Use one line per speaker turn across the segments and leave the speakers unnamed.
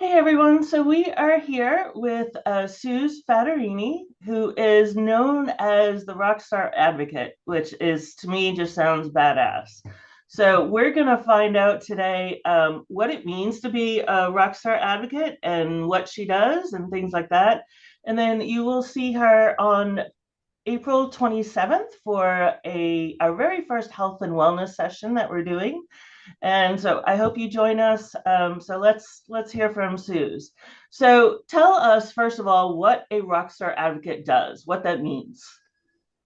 Hey everyone, so we are here with Suze Fattorini, who is known as the Rockstar Advocate, which is to me just sounds badass. So we're going to find out today what it means to be a Rockstar Advocate and what she does and things like that. And then you will see her on April 27th for our very first health and wellness session that we're doing. And so I hope you join us. So let's hear from Suze. So tell us first of all what a rockstar advocate does, what that means.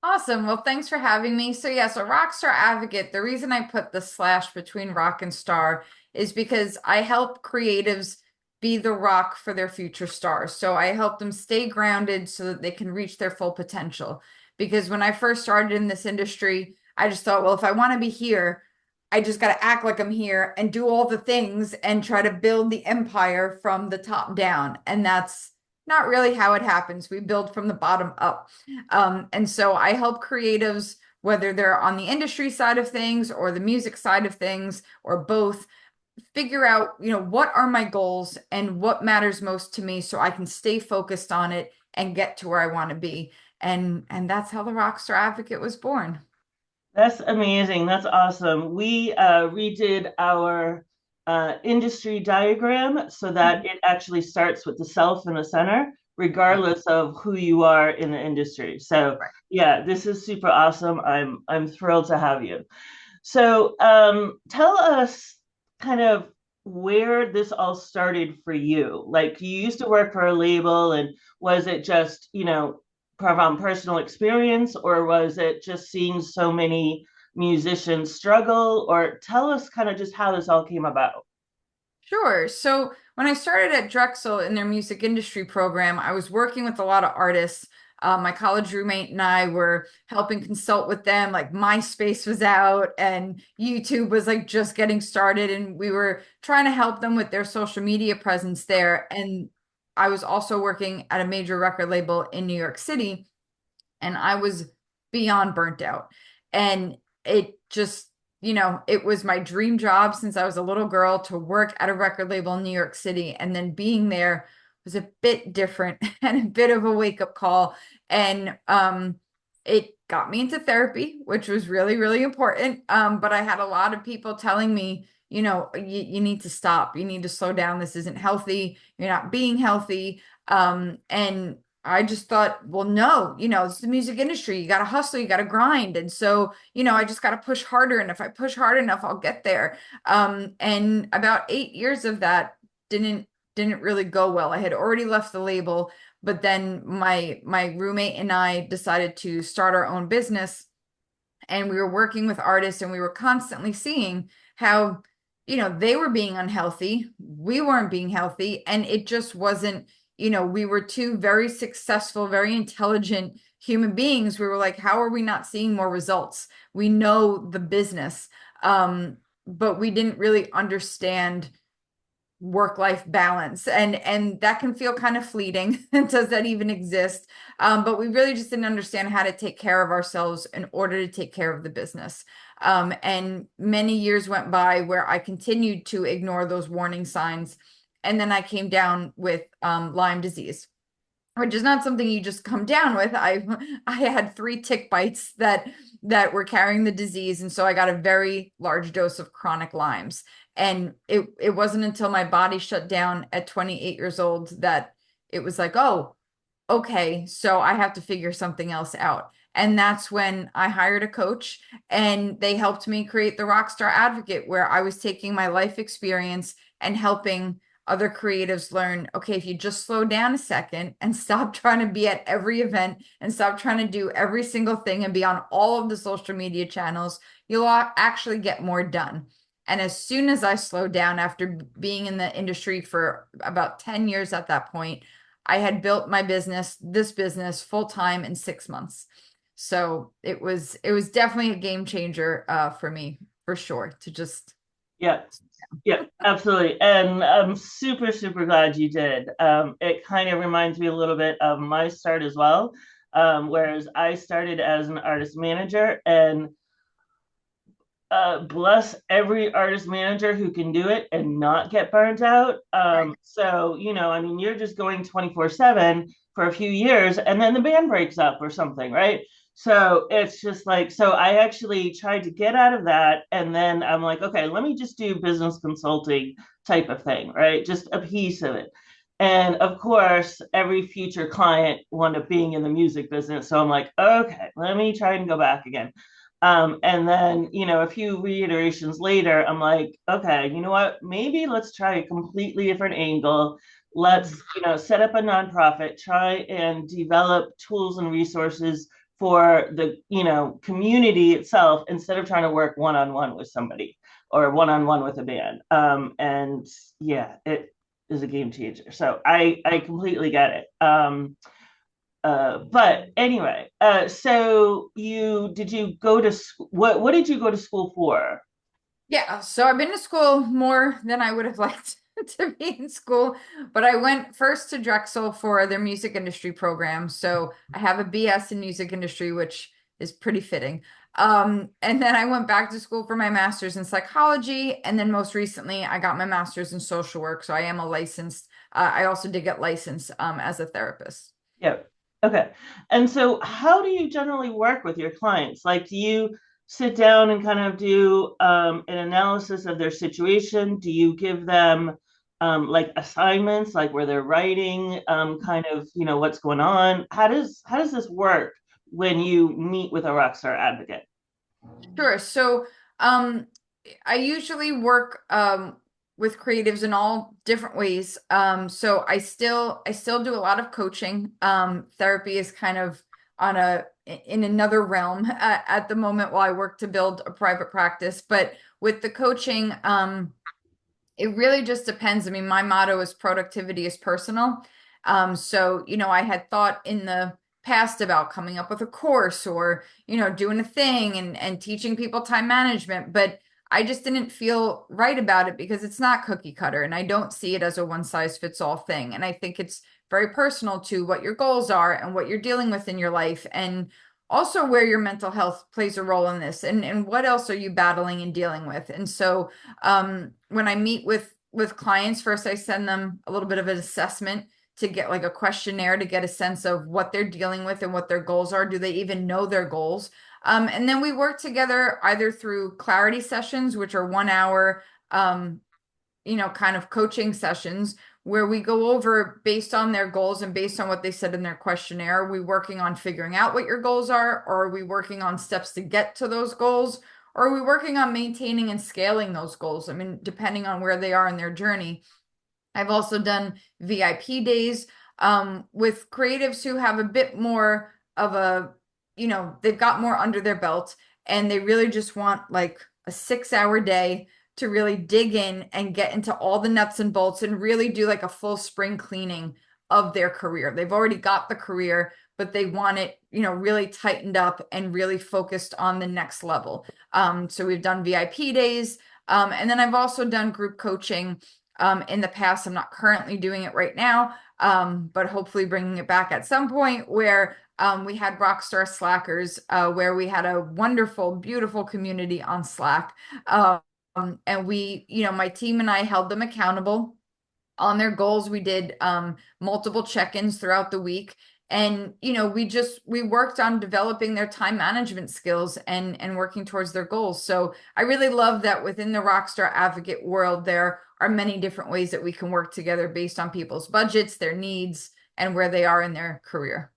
Awesome. Well, thanks for having me. So, yes, a rock star advocate. The reason I put the slash between rock and star is because I help creatives be the rock for their future stars. So, I help them stay grounded so that they can reach their full potential. Because when I first started in this industry, I just thought, well, if I want to be here, I just got to act like I'm here and do all the things and try to build the empire from the top down. And that's not really how it happens. We build from the bottom up. And so I help creatives, whether they're on the industry side of things or the music side of things or both, figure out, what are my goals and what matters most to me so I can stay focused on it and get to where I want to be. And that's how the Rockstar Advocate was born.
That's amazing. That's awesome. We redid our industry diagram so that it actually starts with the self in the center, regardless of who you are in the industry. So
Right.
yeah, this is super awesome. I'm thrilled to have you. So tell us kind of where this all started for you. Like you used to work for a label, and was it just, from personal experience, or was it just seeing so many musicians struggle? Or tell us kind of just how this all came about.
Sure. So when I started at Drexel in their music industry program, I was working with a lot of artists. My college roommate and I were helping consult with them. Like MySpace was out and YouTube was like just getting started, and we were trying to help them with their social media presence there. And I was also working at a major record label in New York City, and I was beyond burnt out. And it just, it was my dream job since I was a little girl to work at a record label in New York City. And then being there was a bit different and a bit of a wake-up call. And it got me into therapy, which was really, really important. But I had a lot of people telling me, you need to stop. You need to slow down. This isn't healthy. You're not being healthy. And I just thought, well, no, it's the music industry. You got to hustle, you got to grind. And so, I just got to push harder. And if I push hard enough, I'll get there. And about 8 years of that didn't really go well. I had already left the label, but then my roommate and I decided to start our own business, and we were working with artists, and we were constantly seeing how, they were being unhealthy, we weren't being healthy, and it just wasn't, we were two very successful, very intelligent human beings. We were like, how are we not seeing more results? We know the business, but we didn't really understand work-life balance, and that can feel kind of fleeting. Does that even exist? But we really just didn't understand how to take care of ourselves in order to take care of the business. And many years went by where I continued to ignore those warning signs, and then I came down with Lyme disease, which is not something you just come down with. I had 3 tick bites that were carrying the disease, and so I got a very large dose of chronic Lyme's. And it wasn't until my body shut down at 28 years old that it was like, oh, okay, so I have to figure something else out. And that's when I hired a coach, and they helped me create the Rockstar Advocate, where I was taking my life experience and helping other creatives learn, okay, if you just slow down a second and stop trying to be at every event and stop trying to do every single thing and be on all of the social media channels, you'll actually get more done. And as soon as I slowed down after being in the industry for about 10 years at that point, I had built this business full time in 6 months. So it was definitely a game changer for me, for sure, to just.
Yeah. Yeah, absolutely. And I'm super, super glad you did. It kind of reminds me a little bit of my start as well. Whereas I started as an artist manager, and bless every artist manager who can do it and not get burnt out.
Right.
So, I mean, you're just going 24/7 for a few years and then the band breaks up or something, right? So it's just like, so I actually tried to get out of that. And then I'm like, okay, let me just do business consulting type of thing, right? Just a piece of it. And of course, every future client wound up being in the music business. So I'm like, okay, let me try and go back again. And then, a few reiterations later, I'm like, okay, you know what? Maybe let's try a completely different angle. Let's, set up a nonprofit, try and develop tools and resources for the, community itself instead of trying to work one on one with somebody or one on one with a band. And yeah, it is a game changer. So I completely get it. But anyway, so you go to what did you go to school for?
Yeah, so I've been to school more than I would have liked to be in school, but I went first to Drexel for their music industry program. So I have a BS in music industry, which is pretty fitting. And then I went back to school for my master's in psychology, and then most recently I got my master's in social work. So I am a licensed. I also did get licensed as a therapist.
Yeah. Okay. And so how do you generally work with your clients? Like, do you sit down and kind of do an analysis of their situation? Do you give them like assignments, like where they're writing kind of, what's going on? How does this work when you meet with a rockstar advocate?
Sure. So, I usually work with creatives in all different ways. So I still do a lot of coaching. Therapy is kind of on a in another realm at the moment while I work to build a private practice. But with the coaching, it really just depends. I mean, my motto is productivity is personal. So, I had thought in the past about coming up with a course or, doing a thing and teaching people time management, but I just didn't feel right about it because it's not cookie cutter and I don't see it as a one size fits all thing. And I think it's very personal to what your goals are and what you're dealing with in your life and also where your mental health plays a role in this and what else are you battling and dealing with. And so when I meet with clients, first I send them a little bit of an assessment to get like a questionnaire to get a sense of what they're dealing with and what their goals are. Do they even know their goals? And then we work together either through clarity sessions, which are 1 hour, kind of coaching sessions where we go over based on their goals and based on what they said in their questionnaire. Are we working on figuring out what your goals are, or are we working on steps to get to those goals? Or are we working on maintaining and scaling those goals? I mean, depending on where they are in their journey. I've also done VIP days with creatives who have a bit more of they've got more under their belt and they really just want like a 6 hour day to really dig in and get into all the nuts and bolts and really do like a full spring cleaning of their career. They've already got the career, but they want it, really tightened up and really focused on the next level. So we've done VIP days. And then I've also done group coaching in the past. I'm not currently doing it right now, but hopefully bringing it back at some point where we had Rockstar Slackers, where we had a wonderful, beautiful community on Slack. And my team and I held them accountable on their goals. We did multiple check-ins throughout the week. And we worked on developing their time management skills and working towards their goals. So I really love that within the Rockstar Advocate world, there are many different ways that we can work together based on people's budgets, their needs, and where they are in their career.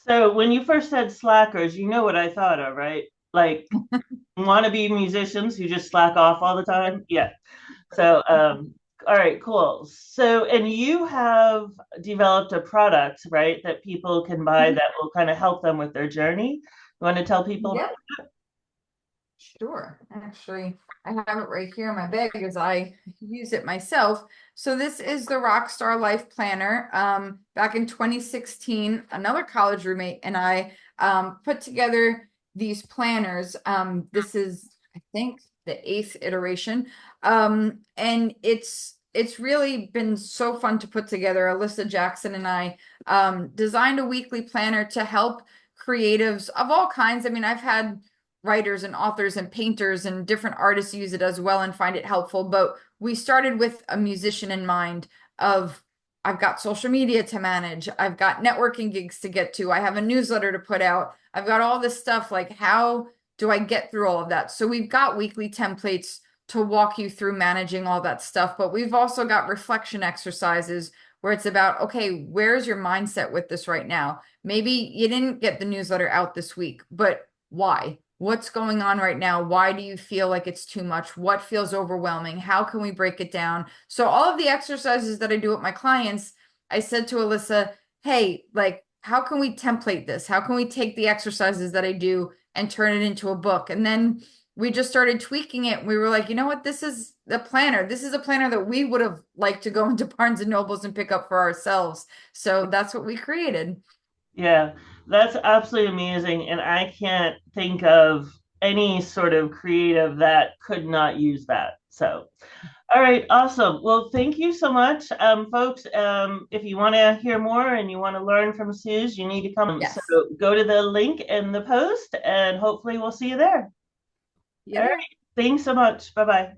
So when you first said slackers, you know what I thought of, right? Like wannabe musicians who just slack off all the time. Yeah. So, all right, cool. So, and you have developed a product, right, that people can buy
Mhm.
that will kind of help them with their journey. You want to tell people about
Yep. Sure. Actually, I have it right here in my bag as I use it myself. So this is the Rockstar Life Planner. Back in 2016, another college roommate and I put together these planners. This is, I think, the eighth iteration. And it's really been so fun to put together. Alyssa Jackson and I designed a weekly planner to help creatives of all kinds. I mean, I've had writers and authors and painters and different artists use it as well and find it helpful. But we started with a musician in mind of I've got social media to manage, I've got networking gigs to get to, I have a newsletter to put out, I've got all this stuff. Like, how do I get through all of that? So we've got weekly templates to walk you through managing all that stuff, but we've also got reflection exercises where it's about, okay, where's your mindset with this right now? Maybe you didn't get the newsletter out this week, but why? What's going on right now? Why do you feel like it's too much? What feels overwhelming? How can we break it down? So all of the exercises that I do with my clients, I said to Alyssa, hey, like, how can we template this? How can we take the exercises that I do and turn it into a book? And then we just started tweaking it. We were like, you know what? This is the planner. This is a planner that we would have liked to go into Barnes and Nobles and pick up for ourselves. So that's what we created.
Yeah, that's absolutely amazing. And I can't think of any sort of creative that could not use that. So, all right, awesome. Well, thank you so much, folks. If you want to hear more and you want to learn from Suze, you need to come. So
Yes.
go to the link in the post and hopefully we'll see you there.
You
All right,
there?
thanks so much. Bye bye.